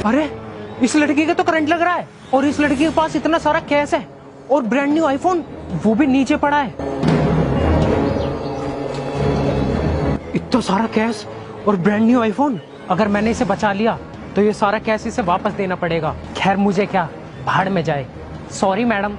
अरे इस लड़की का तो करंट लग रहा है और इस लड़की के पास इतना सारा कैश है और ब्रांड न्यू आईफोन, वो भी नीचे पड़ा है। इतना सारा कैश और ब्रांड न्यू आईफोन, अगर मैंने इसे बचा लिया तो ये सारा कैश इसे वापस देना पड़ेगा। खैर मुझे क्या, भाड़ में जाए। Sorry madam.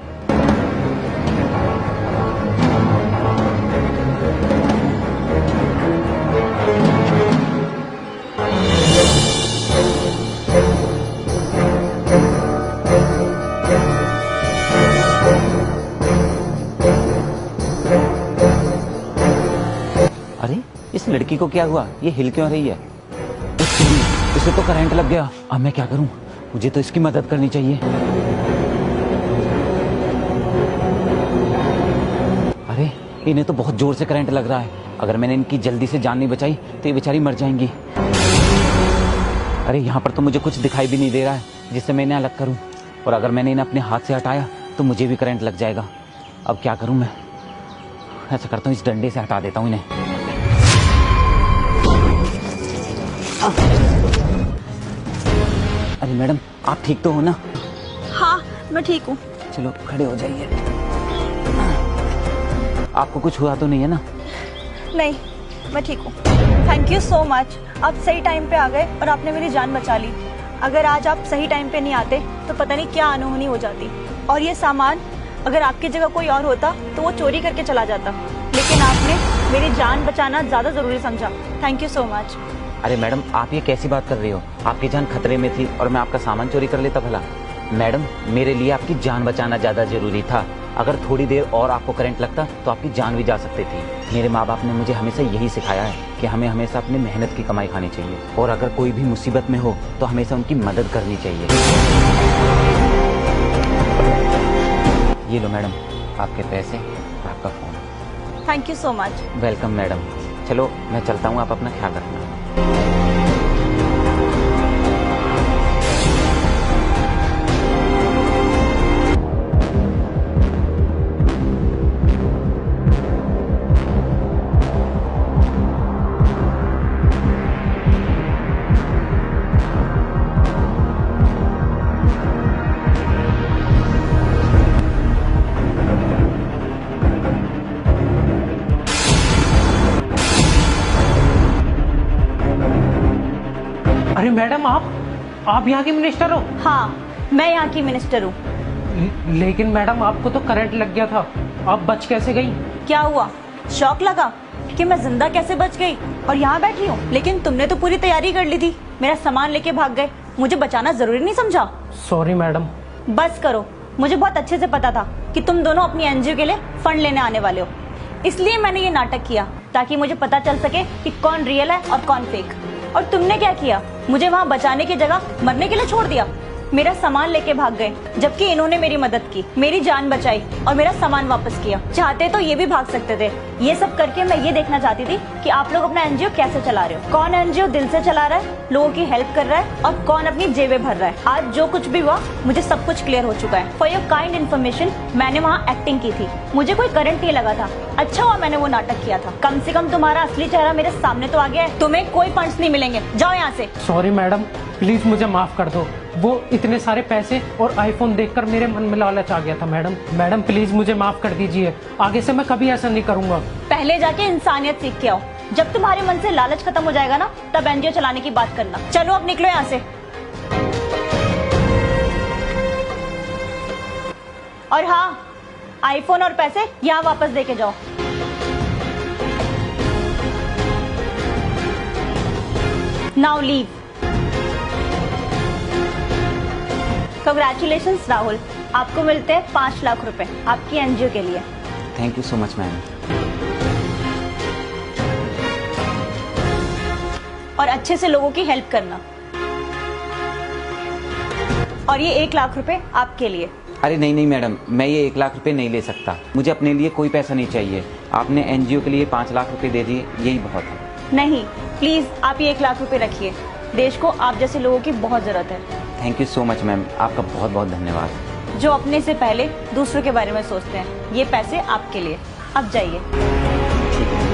अरे इस लड़की को क्या हुआ? ये हिल क्यों रही है? इसे तो करंट लग गया। अब मैं क्या करूं? मुझे तो इसकी मदद करनी चाहिए। अरे इन्हें तो बहुत जोर से करंट लग रहा है। अगर मैंने इनकी जल्दी से जान नहीं बचाई तो ये बेचारी मर जाएंगी। अरे यहाँ पर तो मुझे कुछ दिखाई भी नहीं दे रहा है जिससे मैं इन्हें अलग करूं, और अगर मैंने इन्हें अपने हाथ से हटाया तो मुझे भी करंट लग जाएगा। अब क्या करूं मैं? ऐसा करता हूँ, इस डंडे से हटा देता हूँ इन्हें। अरे मैडम, आप ठीक तो हो ना? हाँ मैं ठीक हूँ। चलो खड़े हो जाइए। आपको कुछ हुआ तो नहीं है ना? नहीं मैं ठीक हूँ। Thank you so much. आप सही टाइम पे आ गए और आपने मेरी जान बचा ली। अगर आज आप सही टाइम पे नहीं आते तो पता नहीं क्या अनहोनी हो जाती, और ये सामान अगर आपकी जगह कोई और होता तो वो चोरी करके चला जाता, लेकिन आपने मेरी जान बचाना ज्यादा जरूरी समझा। Thank you so much. अरे मैडम, आप ये कैसी बात कर रही हो? आपकी जान खतरे में थी और मैं आपका सामान चोरी कर लेता भला? मैडम, मेरे लिए आपकी जान बचाना ज्यादा जरूरी था। अगर थोड़ी देर और आपको करंट लगता तो आपकी जान भी जा सकती थी। मेरे माँ बाप ने मुझे हमेशा यही सिखाया है कि हमें हमेशा अपनी मेहनत की कमाई खानी चाहिए, और अगर कोई भी मुसीबत में हो तो हमेशा उनकी मदद करनी चाहिए। ये लो मैडम, आपके पैसे, आपका phone. Thank you so much. Welcome madam. चलो मैं चलता हूँ, आप अपना ख्याल रखना। अरे मैडम, आप यहाँ की मिनिस्टर हो? हाँ मैं यहाँ की मिनिस्टर हूँ। लेकिन मैडम, आपको तो करंट लग गया था, आप बच कैसे गई? क्या हुआ, शौक लगा कि मैं जिंदा कैसे बच गई और यहाँ बैठी हूँ? लेकिन तुमने तो पूरी तैयारी कर ली थी, मेरा सामान लेके भाग गए। मुझे बचाना जरूरी नहीं समझा? Sorry madam. बस करो, मुझे बहुत अच्छे से पता था कि तुम दोनों अपनी एनजीओ के लिए फंड लेने आने वाले हो, इसलिए मैंने ये नाटक किया ताकि मुझे पता चल सके कि कौन रियल है और कौन फेक। और तुमने क्या किया, मुझे वहाँ बचाने की जगह मरने के लिए छोड़ दिया। मेरा सामान लेके भाग गए, जबकि इन्होंने मेरी मदद की, मेरी जान बचाई और मेरा सामान वापस किया। चाहते तो ये भी भाग सकते थे। ये सब करके मैं ये देखना चाहती थी कि आप लोग अपना एनजीओ कैसे चला रहे हो, कौन एनजीओ दिल से चला रहा है, लोगों की हेल्प कर रहा है और कौन अपनी जेबें भर रहा है। आज जो कुछ भी हुआ मुझे सब कुछ क्लियर हो चुका है। फॉर योर काइंड इन्फॉर्मेशन, मैंने वहाँ एक्टिंग की थी, मुझे कोई करंट नहीं लगा था। अच्छा हुआ मैंने वो नाटक किया था। कम से कम तुम्हारा असली चेहरा मेरे सामने तो आ गया है। तुम्हें कोई फंड्स नहीं मिलेंगे, जाओ यहाँ से। सॉरी मैडम, प्लीज मुझे माफ कर दो। वो इतने सारे पैसे और आईफोन देखकर मेरे मन में लालच आ गया था। मैडम प्लीज मुझे माफ कर दीजिए, आगे से मैं कभी ऐसा नहीं करूंगा। पहले जाके इंसानियत सीख के आओ। जब तुम्हारे मन से लालच खत्म हो जाएगा ना, तब एनजीओ चलाने की बात करना। चलो अब निकलो यहाँ से। और हाँ, आईफोन और पैसे यहाँ वापस देके जाओ। Now leave. कंग्रेचुलेशंस राहुल, आपको मिलते हैं 5 लाख रुपए आपकी एनजीओ के लिए। Thank you so much ma'am. और अच्छे से लोगों की हेल्प करना। और ये 1 लाख रुपए आपके लिए। अरे नहीं मैडम, मैं ये 1 लाख रुपए नहीं ले सकता। मुझे अपने लिए कोई पैसा नहीं चाहिए। आपने एनजीओ के लिए 5 लाख रुपए दे दिए, यही बहुत है। नहीं प्लीज, आप ये 1 लाख रुपए रखिए। देश को आप जैसे लोगों की बहुत जरूरत है। Thank you so much ma'am, आपका बहुत बहुत धन्यवाद। जो अपने से पहले दूसरों के बारे में सोचते हैं। ये पैसे आपके लिए, अब जाइए। ठीक है।